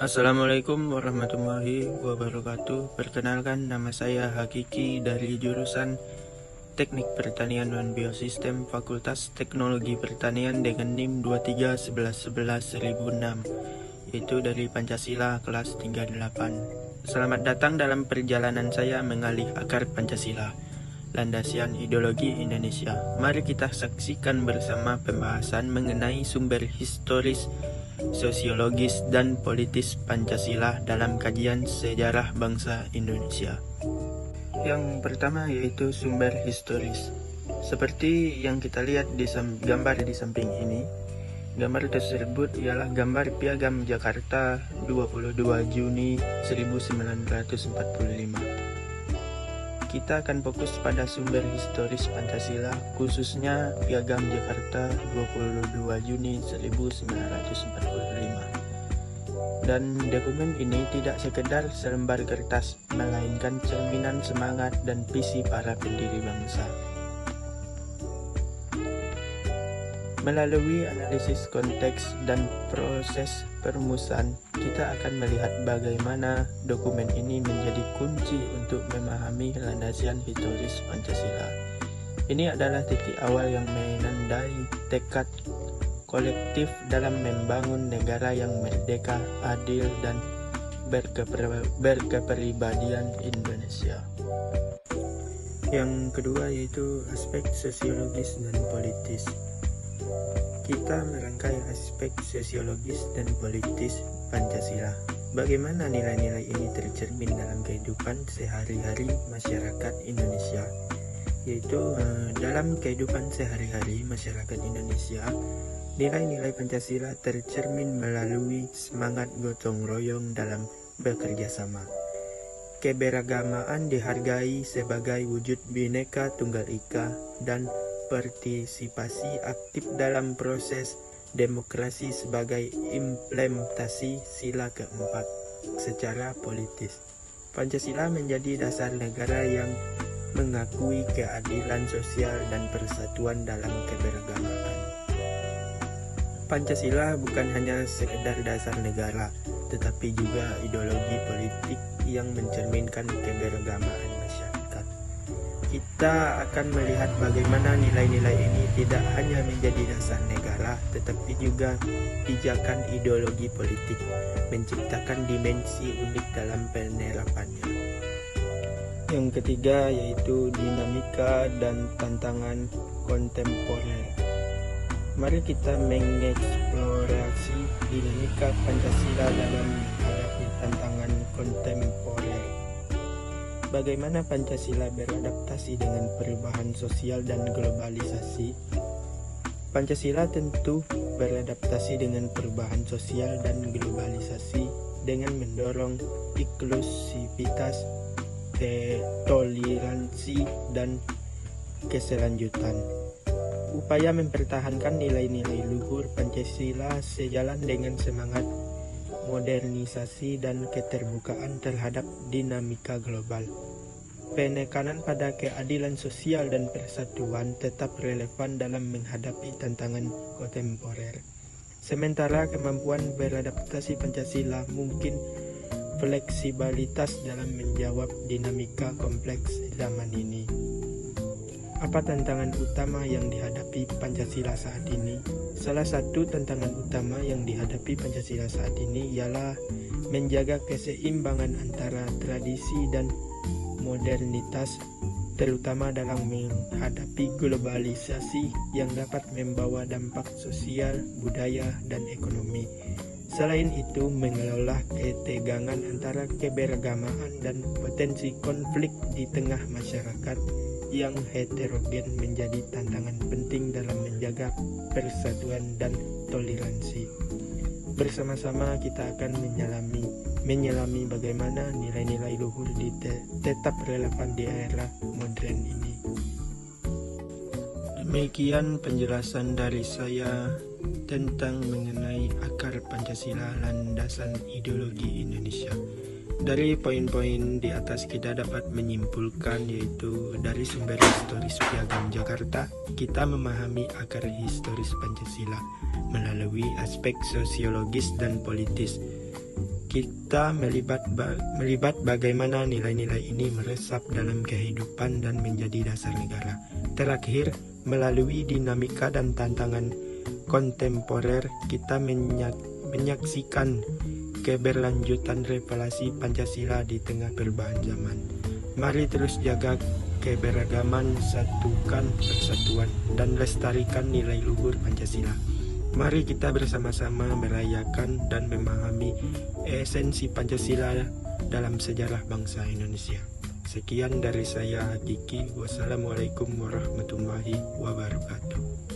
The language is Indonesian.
Assalamualaikum warahmatullahi wabarakatuh. Perkenalkan, nama saya Hakiki dari jurusan Teknik Pertanian dan Biosistem Fakultas Teknologi Pertanian dengan NIM 2311111006, yaitu dari Pancasila kelas 38. Selamat datang dalam perjalanan saya mengalih akar Pancasila, landasan ideologi Indonesia. Mari kita saksikan bersama pembahasan mengenai sumber historis, sosiologis, dan politis Pancasila dalam kajian sejarah bangsa Indonesia. Yang pertama yaitu sumber historis. Seperti yang kita lihat di gambar di samping ini, gambar tersebut ialah gambar Piagam Jakarta 22 Juni 1945. Kita akan fokus pada sumber historis Pancasila, khususnya Piagam Jakarta 22 Juni 1945. Dan dokumen ini tidak sekedar selembar kertas, melainkan cerminan semangat dan visi para pendiri bangsa. Melalui analisis konteks dan proses perumusan, kita akan melihat bagaimana dokumen ini menjadi kunci untuk memahami landasan historis Pancasila. Ini adalah titik awal yang menandai tekad kolektif dalam membangun negara yang merdeka, adil, dan berkepribadian Indonesia. Yang kedua yaitu aspek sosiologis dan politis. Kita merangkai aspek sosiologis dan politis Pancasila. Bagaimana nilai-nilai ini tercermin dalam kehidupan sehari-hari masyarakat Indonesia? Yaitu dalam kehidupan sehari-hari masyarakat Indonesia, nilai-nilai Pancasila tercermin melalui semangat gotong royong dalam bekerja sama. Keberagamaan dihargai sebagai wujud Bhinneka Tunggal Ika dan partisipasi aktif dalam proses demokrasi sebagai implementasi sila keempat secara politis. Pancasila menjadi dasar negara yang mengakui keadilan sosial dan persatuan dalam keberagaman. Pancasila bukan hanya sekedar dasar negara, tetapi juga ideologi politik yang mencerminkan keberagaman masyarakat. Kita akan melihat bagaimana nilai-nilai ini tidak hanya menjadi dasar negara, tetapi juga pijakan ideologi politik, menciptakan dimensi unik dalam penerapannya. Yang ketiga yaitu dinamika dan tantangan kontemporer. Mari kita mengeksplorasi dinamika Pancasila dalam menghadapi tantangan kontemporer. Bagaimana Pancasila beradaptasi dengan perubahan sosial dan globalisasi? Pancasila tentu beradaptasi dengan perubahan sosial dan globalisasi dengan mendorong inklusivitas, toleransi, dan keselanjutan. Upaya mempertahankan nilai-nilai luhur Pancasila sejalan dengan semangat modernisasi dan keterbukaan terhadap dinamika global. Penekanan pada keadilan sosial dan persatuan tetap relevan dalam menghadapi tantangan kontemporer. Sementara kemampuan beradaptasi Pancasila mungkin fleksibilitas dalam menjawab dinamika kompleks zaman ini. Apa tantangan utama yang dihadapi Pancasila saat ini? Salah satu tantangan utama yang dihadapi Pancasila saat ini ialah menjaga keseimbangan antara tradisi dan modernitas, terutama dalam menghadapi globalisasi yang dapat membawa dampak sosial, budaya, dan ekonomi. Selain itu, mengelola ketegangan antara keberagaman dan potensi konflik di tengah masyarakat yang heterogen menjadi tantangan penting dalam menjaga persatuan dan toleransi. Bersama-sama kita akan menyelami bagaimana nilai-nilai luhur tetap relevan di era modern ini. Demikian penjelasan dari saya tentang mengenai akar Pancasila, landasan ideologi Indonesia. Dari poin-poin di atas kita dapat menyimpulkan, yaitu dari sumber historis Piagam Jakarta, kita memahami akar historis Pancasila melalui aspek sosiologis dan politis. kita melibat bagaimana nilai-nilai ini meresap dalam kehidupan dan menjadi dasar negara. Terakhir, melalui dinamika dan tantangan kontemporer, kita menyaksikan keberlanjutan revelasi Pancasila di tengah perubahan zaman. Mari terus jaga keberagaman, satukan persatuan, dan lestarikan nilai luhur Pancasila. Mari kita bersama-sama merayakan dan memahami esensi Pancasila dalam sejarah bangsa Indonesia. Sekian dari saya, Hakiki. Wassalamualaikum warahmatullahi wabarakatuh.